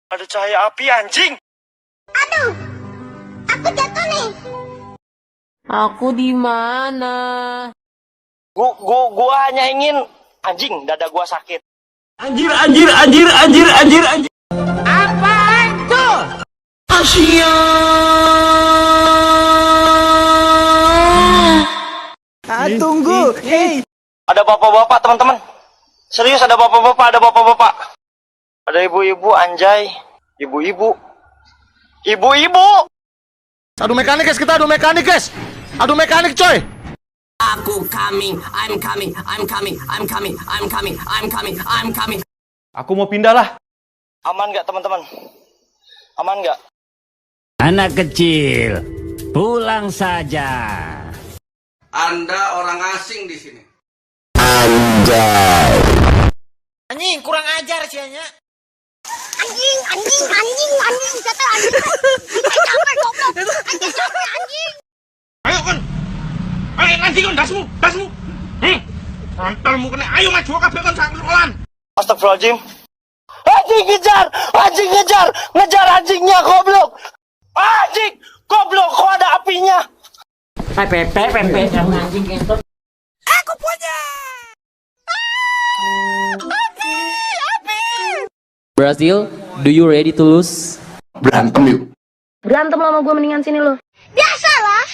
Ada cahaya api, anjing. Aduh, aku jatuh nih. Aku di mana? Gua hanya ingin anjing, dada gua sakit. Anjir. Apaan tuh? Asia. Tunggu. Hey. Ada bapak-bapak, teman-teman. Serius ada bapak-bapak, ada bapak-bapak. Ada ibu-ibu, anjay. Ibu-ibu. Ibu-ibu. Adu mekanik guys, kita adu mekanik guys. Adu mekanik coy. Aku coming. Aku mau pindah lah. Aman nggak, teman-teman? Aman nggak? Anak kecil, pulang saja. Anda orang asing di sini. Anjing, kurang ajar sianya. Anjing, jatuh anjing. Capek goblok. Anjing capek anjing. Ayo kan. Ayo nanti kan dasmu. Mantelmu kena. Ayo maju kabeh kan sak sekolahan. Astagfirullahaladzim. Anjing ngejar. Ngejar anjingnya, goblok. Anjing, goblok, kok ada apinya? Pepe anjing kentot. Aku punya. Brazil, do you ready to lose? Berantem yuk. Berantem lo sama gue mendingan sini lo. Biasalah.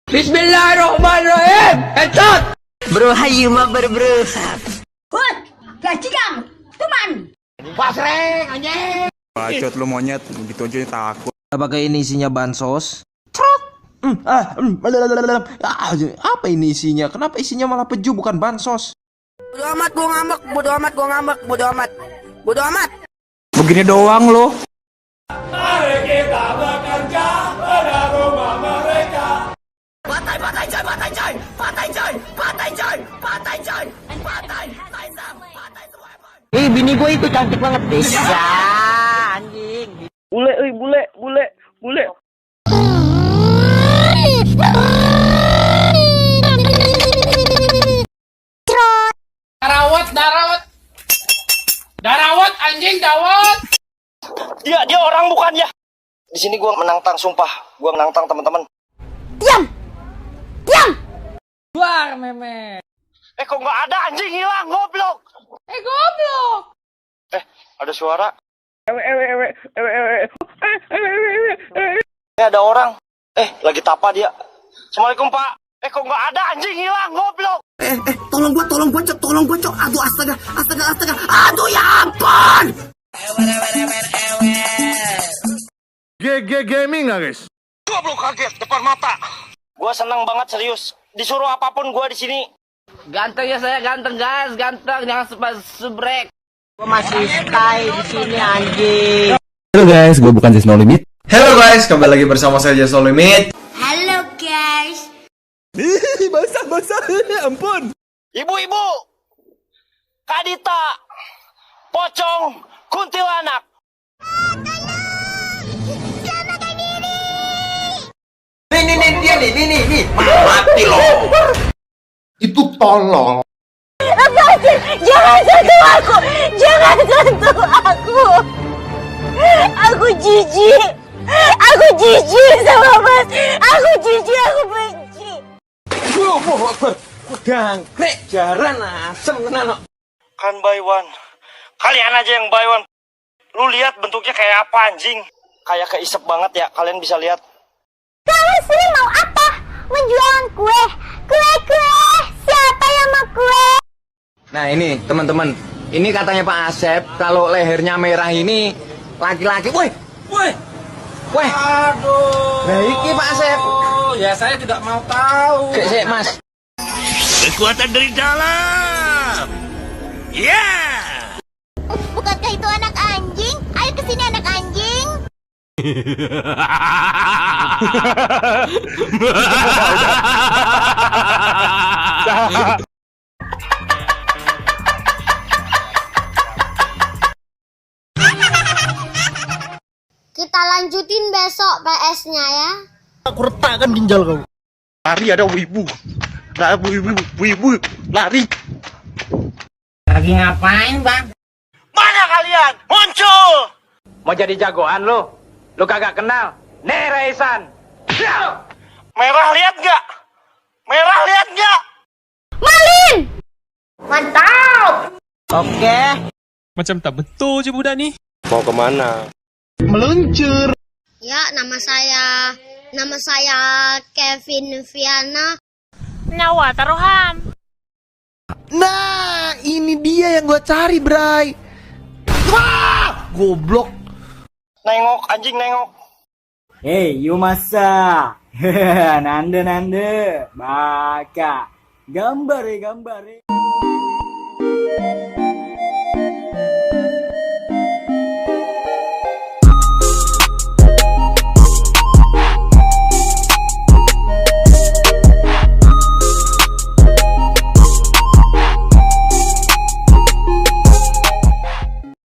Bismillahirrahmanirrahim. Headshot. Bro, hayu mah bro. Hut, gajigam, tuman. Pasreng anjing. Bacot lu monyet, ditunjukin takut. Apakah ini isinya bansos? Apa ini isinya? Kenapa isinya malah peju bukan bansos? Bodo amat gua ngambek, bodo amat. Begini doang lo. Bini gue itu cantik banget. Bisa anjing. Bule. Darawat anjing dawat. Dia orang bukan ya? Di sini gua menantang, sumpah. Gua menantang, teman-teman. Diam. Luar meme. Kok nggak ada, anjing hilang, goblok. Ada suara. Ada orang. Lagi tapa dia. Assalamualaikum, Pak. Kok nggak ada, anjing hilang, goblok. Tolong gua, Cok. Aduh, astaga. Aduh, ya ampun. GG gaming nggak guys? Goblok, kaget depan mata. Gua seneng banget, serius. Disuruh apapun gua di sini. Ganteng ya saya, ganteng guys, ganteng. Jangan subrek. Gue masih stay di sini anjing. Halo guys, gue bukan Just No Limit. Halo guys, kembali lagi bersama saya Just No Limit. Halo guys. Basah, ampun. Ibu-ibu, Kak Dita, pocong, kuntilanak. Nih. Mati lo. Itu tolong. Lepasin, jangan sentuh aku. Aku jijik sama Mas. Aku jijik, aku benci. Gangkrek jaran asem tenan. Kan buy one. Kalian aja yang buy one. Lu lihat bentuknya kayak apa, anjing? Kayak keisep banget ya, kalian bisa lihat. Kamu sini mau apa? Menjualan kue. Siapa yang mau kue? Nah ini teman-teman, ini katanya Pak Asep kalau lehernya merah ini laki-laki. Woi. Aduh. Nah iki Pak Asep. Ya saya tidak mau tahu. Sik Mas. Kekuatan dari dalam. Ya. Bukankah itu anak anjing? Ayo kesini anak anjing. Kita lanjutin besok PS-nya ya. Aku retakkan ginjal kau. Lari ada wibu. Lari. Lagi ngapain bang? Mana kalian? Muncul! Mau jadi jagoan lu? Lu kagak kenal? Nih Raisan. Merah lihat nggak? Merah lihat nggak? Malin! Mantap! Oke. Macam tak betul je budak ni. Mau kemana? Ya, nama saya Kevin Viana. Nyawa taruhan. Nah, ini dia yang gua cari, Bray. Wah, goblok. Nengok anjing nengok. Hey, Yumasa. Nande. Baka. Gambar.